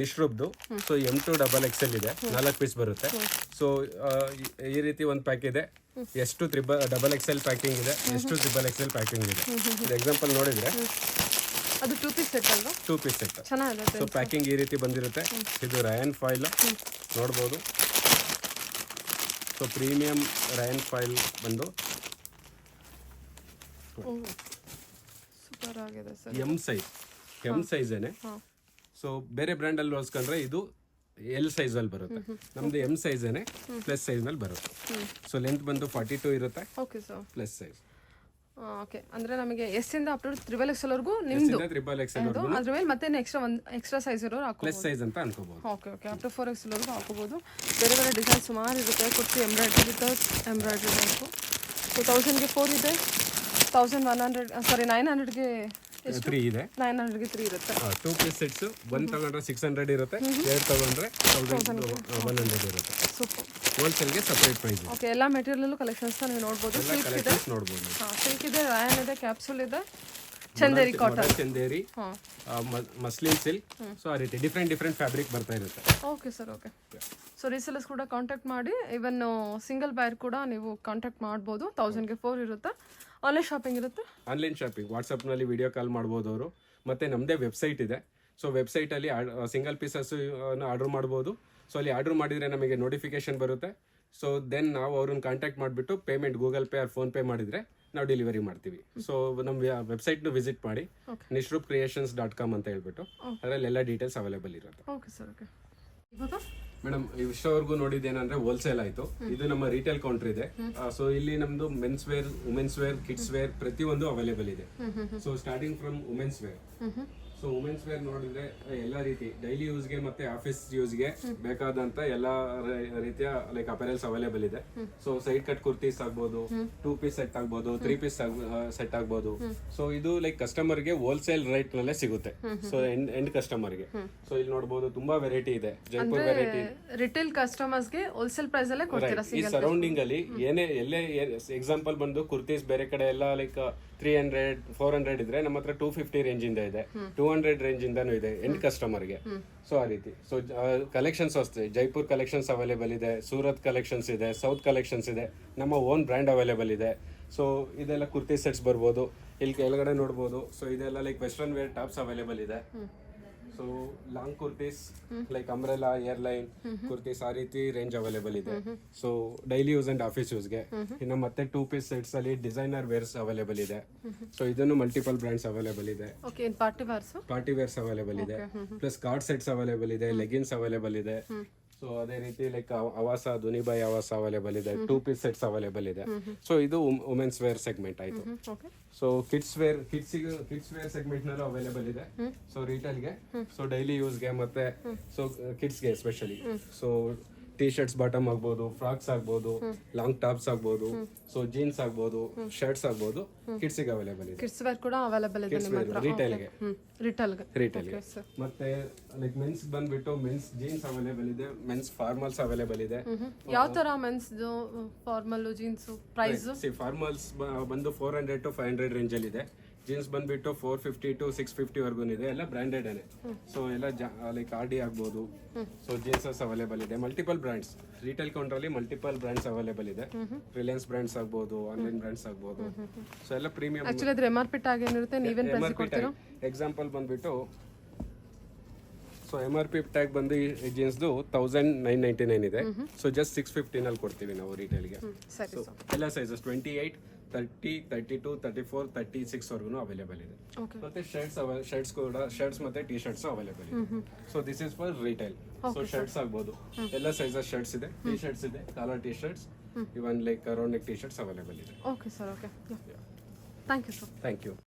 ನಿಶ್ರೂಬ್ದು. ಸೊ M2XXL ಇದೆ, 4 ಪೀಸ್ ಬರುತ್ತೆ. ಸೊ ಈ ರೀತಿ ಒಂದು ಪ್ಯಾಕ್ ಇದೆ. ಎಷ್ಟು XXL ಪ್ಯಾಕಿಂಗ್ ಇದೆ, ಎಷ್ಟು XXL ಪ್ಯಾಕಿಂಗ್ ಇದೆ. ಇದು ಎಕ್ಸಾಂಪಲ್ ನೋಡಿದ್ರೆ ಅದು 2 ಪೀಸ್ ಸೆಟ್ ಅಲ್ವಾ? 2 ಪೀಸ್ ಸೆಟ್. ಚೆನ್ನಾಗಿದೆ. ಸೊ ಪ್ಯಾಕಿಂಗ್ ಈ ರೀತಿ ಬಂದಿರುತ್ತೆ. ಇದು ರಯಾನ್ ಫಾಯಿಲ್ ನೋಡ್ಬೋದು. ಸೊ ಪ್ರೀಮಿಯಂ ರಯಾನ್ ಫಾಯಿಲ್ ಬಂದು ಸೂಪರ್ ಆಗಿದೆ ಸರ್. ಎಮ್ ಸೈಜೇನೆ. ಸೊ ಬೇರೆ ಬ್ರ್ಯಾಂಡಲ್ಲಿ ಹೋಲ್ಸ್ಕೊಂಡ್ರೆ ಇದು L ಸೈಜಲ್ಲಿ ಬರುತ್ತೆ. ನಮ್ದು M ಸೈಜೇನೆ, ಪ್ಲಸ್ ಸೈಜ್ನಲ್ಲಿ ಬರುತ್ತೆ. ಸೊ ಲೆಂತ್ ಬಂದು 42 ಇರುತ್ತೆ. Okay sir. Plus size. Okay, ಅಂದ್ರೆ ನಮಗೆ S ಇಂದ ಅಪ್ ಟು XXL ವರೆಗೂ ನಿಮ್ದು XXL ಅದ್ರ ಮೇಲೆ ಮತ್ತೆ ಎಕ್ಸ್ಟ್ರಾ ಸೈಜ್ ಇರೋರು ಹಾಕಬಹುದು. ಪ್ಲಸ್ ಸೈಜ್ ಅಂತ ಅನ್ಕೋಬಹುದು. Okay okay, up to 4XL ವರೆಗೂ ಹಾಕೋಬಹುದು. ಬೇರೆ ಬೇರೆ ಡಿಸೈನ್ ಸುಮಾರು ಇರುತ್ತೆ. Kurti embroidery without embroidery type. So 1000ಗೆ 4 ಇದೆ, 900ಗೆ 3 ಇದೆ, 900ಗೆ 3 ಇರುತ್ತೆ. 2 ಪೀಸ್ ಸೆಟ್ಸ್. 1 ತಗೊಂಡ್ರೆ 600 ಇರುತ್ತೆ, 2 ತಗೊಂಡ್ರೆ 1100 ಇರುತ್ತೆ. ಸೂಪರ್. ಹೋಲ್ಸೇಲ್ಗೆ ಸಪರೇಟ್ ಪ್ರೈಸ್ ಇದೆ. ಓಕೆ, ಎಲ್ಲ ಮೆಟೀರಿಯಲ್ ಕಲೆಕ್ಷನ್ಸ್ ನೀವು ನೋಡ್ಬೋದು. ಸಿಲ್ಕ್ ಇದೆ, ನೋಡ್ಬೋದು. ಸಿಲ್ಕ್ ಇದೆ, ರಾಯನ್ ಇದೆ, ಕ್ಯಾಪ್ಸೂಲ್ ಇದೆ, Chanderi cotton, Chanderi, muslin silk. So ಆ ರೀತಿ ಡಿಫ್ರೆಂಟ್ ಫ್ಯಾಬ್ರಿಕ್ ಬರ್ತಾ ಇರುತ್ತೆ. Okay sir. Okay, so resellers ಕೂಡ ಕಾಂಟ್ಯಾಕ್ಟ್ ಮಾಡಿ. ಇವನ್ ಸಿಂಗಲ್ ಬೈರ್ ಕೂಡ ನೀವು ಕಾಂಟ್ಯಾಕ್ಟ್ ಮಾಡ್ಬೋದು. 1000ಗೆ 4 ಇರುತ್ತೆ. ಆನ್ಲೈನ್ ಶಾಪಿಂಗ್ ಇರುತ್ತೆ. ಆನ್ಲೈನ್ ಶಾಪಿಂಗ್ ವಾಟ್ಸಪ್ನಲ್ಲಿ ವಿಡಿಯೋ ಕಾಲ್ ಮಾಡ್ಬೋದು ಅವರು. ಮತ್ತು ನಮ್ಮದೇ ವೆಬ್ಸೈಟ್ ಇದೆ. ಸೊ ವೆಬ್ಸೈಟಲ್ಲಿ ಸಿಂಗಲ್ ಪೀಸಸ್ ಆರ್ಡರ್ ಮಾಡ್ಬೋದು. ಸೊ ಅಲ್ಲಿ ಆರ್ಡರ್ ಮಾಡಿದರೆ ನಮಗೆ ನೋಟಿಫಿಕೇಶನ್ ಬರುತ್ತೆ. ಸೊ ದೆನ್ ನಾವು ಅವ್ರನ್ನ ಕಾಂಟ್ಯಾಕ್ಟ್ ಮಾಡಿಬಿಟ್ಟು payment Google pay or PhonePe ಮಾಡಿದರೆ ನಾವು ಡೆಲಿವರಿ ಮಾಡ್ತೀವಿ. ಸೊ ನಮ್ಮ ವೆಬ್ಸೈಟ್ನು ವಿಸಿಟ್ ಮಾಡಿ, nishrubcreations.com ಅಂತ ಹೇಳ್ಬಿಟ್ಟು ಅದರಲ್ಲಿ ಎಲ್ಲ ಡೀಟೇಲ್ಸ್ ಅವೈಲೇಬಲ್ ಇರುತ್ತೆ. Okay sir. ಓಕೆ, ಇವಾಗ ಮೇಡಮ್ ಇಷ್ಟವರೆಗೂ ನೋಡಿದ್ದೇನಂದ್ರೆ ಹೋಲ್ಸೇಲ್ ಆಯ್ತು. ಇದು ನಮ್ಮ ರಿಟೇಲ್ ಕೌಂಟರ್ ಇದೆ. ಸೊ ಇಲ್ಲಿ ನಮ್ದು men's wear, women's wear, kids wear ಪ್ರತಿಯೊಂದು ಅವೈಲೇಬಲ್ ಇದೆ. So starting from women's wear. So women's wear ನೋಡಿದ್ರೆ ಎಲ್ಲ ರೀತಿ ಡೈಲಿ ಯೂಸ್ಗೆ ಮತ್ತೆ ಆಫೀಸ್ ಯೂಸ್ಗೆ ಬೇಕಾದಂತ ಎಲ್ಲ ರೀತಿಯ ಲೈಕ್ ಅಪೆರಲ್ಸ್ ಅವೈಲೇಬಲ್ ಇದೆ. ಸೊ ಸೈಡ್ ಕಟ್ ಕುರ್ತೀಸ್ ಆಗ್ಬೋದು, 2 ಪೀಸ್ ಸೆಟ್ ಆಗ್ಬೋದು, 3 ಪೀಸ್ ಸೆಟ್ ಆಗ್ಬೋದು. ಸೊ ಇದು ಲೈಕ್ ಕಸ್ಟಮರ್ಗೆ ಹೋಲ್ಸೇಲ್ ರೇಟ್ ನಲ್ಲೇ ಸಿಗುತ್ತೆ. ಸೊ ಎಂಡ್ ಕಸ್ಟಮರ್ಗೆ. ಸೊ ಇಲ್ಲಿ ನೋಡಬಹುದು ತುಂಬಾ ವೆರೈಟಿ ಇದೆ. ಜೈಪುರ್ ವೆರೈಟಿ ರಿಟೇಲ್ ಕಸ್ಟಮರ್ಸ್ಗೆ ಹೋಲ್ಸೇಲ್ ಪ್ರೈಸ್ ಅಲ್ಲೇ ಕೊಡ್ತೀರಾ? ಈ ಸರೌಂಡಿಂಗ್ ಅಲ್ಲಿ ಎಲ್ಲೇ ಎಕ್ಸಾಂಪಲ್ ಬಂದು ಕುರ್ತೀಸ್ ಬೇರೆ ಕಡೆ ಎಲ್ಲ ಲೈಕ್ 300, 400 ಇದ್ರೆ ನಮ್ಮ ಹತ್ರ 250 ರೇಂಜ್ ಇಂದ ಇದೆ, 200 ರೇಂಜ್ ಇಂದಾನು ಇದೆ ಎಂಡ್ ಕಸ್ಟಮರ್ಗೆ. ಸೊ ಆ ರೀತಿ. ಸೊ ಕಲೆಕ್ಷನ್ಸ್ ಅಷ್ಟೇ. ಜೈಪುರ್ ಕಲೆಕ್ಷನ್ಸ್ ಅವೈಲೇಬಲ್ ಇದೆ, ಸೂರತ್ ಕಲೆಕ್ಷನ್ಸ್ ಇದೆ, ಸೌತ್ ಕಲೆಕ್ಷನ್ಸ್ ಇದೆ, ನಮ್ಮ ಓನ್ ಬ್ರ್ಯಾಂಡ್ ಅವೈಲೇಬಲ್ ಇದೆ. ಸೊ ಇದೆಲ್ಲ ಕುರ್ತಿ ಸೆಟ್ಸ್ ಬರ್ಬೋದು. ಇಲ್ಲಿ ಕೆಳಗಡೆ ನೋಡ್ಬೋದು. ಸೊ ಇದೆಲ್ಲ like western wear tops available ಇದೆ. So long kurtis like umbrella, A line kurtis ಆ ರೀತಿ ರೇಂಜ್ ಅವೈಲೇಬಲ್ ಇದೆ. So daily use and office ಯೂಸ್ಗೆ. ಇನ್ನು ಮತ್ತೆ 2 ಪೀಸ್ ಸೆಟ್ಸ್ ಅಲ್ಲಿ ಡಿಸೈನರ್ ವೇರ್ಸ್ ಅವೈಲೇಬಲ್ ಇದೆ. ಸೊ ಇದನ್ನು ಮಲ್ಟಿಪಲ್ ಬ್ರ್ಯಾಂಡ್ಸ್ ಅವೈಲೇಬಲ್ ಇದೆ. ಪಾರ್ಟಿ ವೇರ್ಸ್ ಅವೈಲೇಬಲ್ ಇದೆ. ಪ್ಲಸ್ ಕಾರ್ಡ್ ಸೆಟ್ಸ್ ಅವೈಲೇಬಲ್ ಇದೆ, ಲೆಗಿನ್ಸ್ ಅವೈಲೇಬಲ್ ಇದೆ. ಸೊ ಅದೇ ರೀತಿ ಲೈಕ್ ಅವಾಸ, ದುನಿಬಾಯ್ ಅವಾಸ ಅವೈಲೇಬಲ್ ಇದೆ, 2 ಪೀಸ್ ಸೆಟ್ಸ್ ಅವೈಲೇಬಲ್ ಇದೆ. ಸೊ ಇದು ವುಮೆನ್ಸ್ ವೇರ್ ಸೆಗ್ಮೆಂಟ್ ಆಯ್ತು. ಸೊ ಕಿಡ್ಸ್ ವೇರ್ ಸೆಗ್ಮೆಂಟ್ ನಲ್ಲೂ ಅವೈಲೇಬಲ್ ಇದೆ. ಸೊ ರಿಟೇಲ್ಗೆ, ಸೊ ಡೈಲಿ ಯೂಸ್ಗೆ ಮತ್ತೆ ಸೊ ಕಿಡ್ಸ್ಗೆ especially. So T shirts bottom ಆಗ್ಬೋದು, ಫ್ರಾಕ್ಸ್ ಆಗ್ಬೋದು, ಲಾಂಗ್ ಟಾಪ್ಸ್ ಆಗ್ಬೋದು, ಸೊ ಜೀನ್ಸ್ ಆಗ್ಬೋದು, ಶರ್ಟ್ಸ್ ಆಗ್ಬೋದು, ಕಿಡ್ಸ್ಗೆ ಅವೈಲೇಬಲ್ ಇದೆ. ಕಿಡ್ಸ್ ವೇರ್ ಕೂಡ ಅವೈಲೇಬಲ್ ಇದೆ ನಿಮ್ಮ ಹತ್ರ. ರಿಟೇಲ್ಗೆ ಮತ್ತೆ ಲೈಕ್ ಮೆನ್ಸ್ ಬಂದ್ಬಿಟ್ಟು ಮೆನ್ಸ್ ಜೀನ್ಸ್ ಅವೈಲೇಬಲ್ ಇದೆ, ಮೆನ್ಸ್ ಫಾರ್ಮಲ್ಸ್ ಅವೈಲೇಬಲ್ ಇದೆ. ಯಾವ ತರ men's formal jeans price? Formals ಬಂದು 400 to 500 ರೇಂಜ್ ಅಲ್ಲಿ ಇದೆ. ಜೀನ್ಸ್ ಬಂದ್ಬಿಟ್ಟು 450 to 650 ವರ್ಗು ಇದೆ. ಎಲ್ಲ ಬ್ರಾಂಡೆಡ್ ಏನೆ. ಸೊ ಎಲ್ಲ ಲೈಕ್ RD ಆಗ್ಬೋದು. ಸೊ ಜೀನ್ಸಸ್ ಅವೈಲೇಬಲ್ ಇದೆ. ಮಲ್ಟಿಪಲ್ ಬ್ರಾಂಡ್ಸ್ ರಿಟೇಲ್ ಕೌಂಟರ್ ಅಲ್ಲಿ ಮಲ್ಟಿಪಲ್ ಬ್ರಾಂಡ್ಸ್ ಅವೈಲೇಬಲ್ ಇದೆ. ರಿಲಯನ್ಸ್ ಬ್ರಾಂಡ್ಸ್ ಆಗ್ಬೋದು, ಆನ್ಲೈನ್ ಬ್ರಾಂಡ್ಸ್ ಆಗ್ಬೋದು. ಸೊ ಎಲ್ಲ ಪ್ರೀಮಿಯಂ. ಆಕ್ಚುಲಿ ಅದ್ರ MRP ಟ್ಯಾಗ್ ಏನಿರುತ್ತೆ, ನೀವೇನ್ ಪ್ರೈಸ್ ಕೊಡ್ತೀರಾ? ಎಕ್ಸಾಂಪಲ್ ಬಂದ್ಬಿಟ್ಟು ಸೊ MRP ಟ್ಯಾಗ್ ಬಂದು ಈ ಜೀನ್ಸ್ದು 1999 ಇದೆ. ಸೊ ಜಸ್ಟ್ 650 ನಲ್ಲಿ ಕೊಡ್ತೀವಿ ನಾವು ರಿಟೇಲ್ಗೆ. ಸೊ ಎಲ್ಲ ಸೈಜಸ್ 28, 30, 32, 34, 36 ವರ್ಗು ಅವೈಲೇಬಲ್ ಇದೆ. ಮತ್ತೆ ಶರ್ಟ್ಸ್ ಮತ್ತೆ ಟಿ ಶರ್ಟ್ಸ್ ಅವೈಲೇಬಲ್ ಇದೆ. So this is for retail. So shirts ಆಗ್ಬೋದು, ಎಲ್ಲ ಸೈಜಸ್ ಶರ್ಟ್ಸ್ ಇದೆ, ಟಿ ಶರ್ಟ್ಸ್ ಇದೆ, collar T shirts, even like round neck T shirts available ಇದೆ. Okay sir. Okay, thank you sir. Thank you.